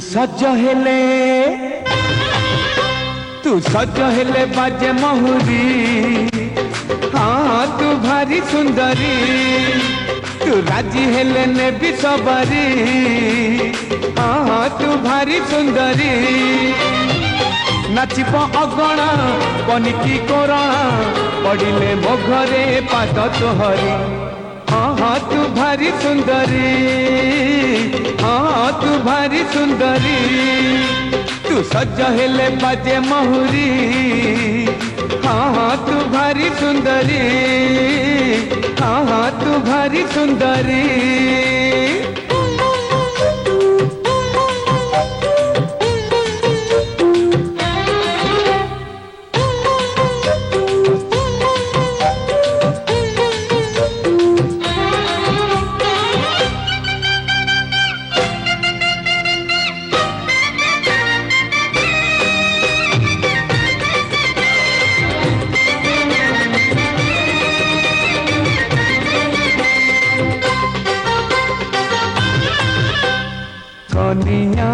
सज हेले तू सज हेले बाजे महुरी। हाँ तू भारी सुंदरी तू राजी हेले ने भी सबरी। हाँ तू भारी सुंदरी नाचिब अगणा पनिकी कोरणा पड़िले मो घरे पाद तोहरी। हाँ तू भारी सुंदरी। हाँ तू भारी सुंदरी तू सज हेले बाजे महुरी। हाँ तू भारी सुंदरी। हाँ तू भारी सुंदरी। कनिया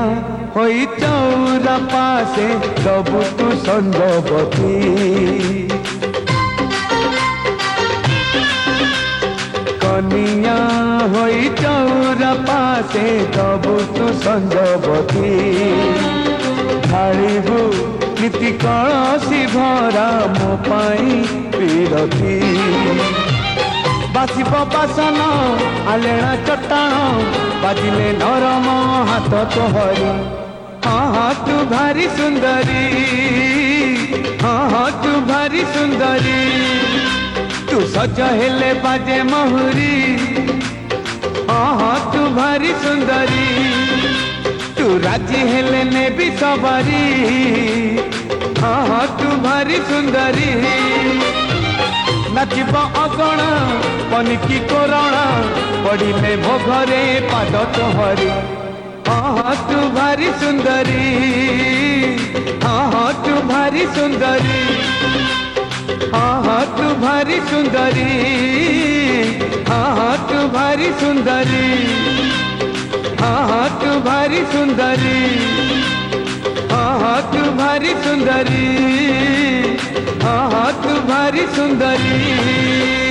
होई चौरा पासे सबु तू संजवती। कनिया होई चौरा पासे सबु तू संजवती। ढालिबु नीति कलसी भरा मो पाई पीरती। बासिब बासन आलेणा चट्टाण बाजिले नरम हाथ तोहरी। हाँ तू भारी सुंदरी। हाँ तू भारी सुंदरी तू सज हेले बाजे महुरी। हाँ तू भारी सुंदरी तू राजी हेले ने भी सबरी। हाँ तू भारी सुंदरी नाचिब अगणा पनिकी कोरणा पड़िले मो घरे पाद तोहरी। हाँ तू भारी सुंदरी। हाँ तू भारी सुंदरी। हाँ तू भारी सुंदरी। हाँ तू भारी सुंदरी। हाँ तू भारी सुंदरी। हाँ तू भारी सुंदरी। हाँ तू भारी सुंदरी।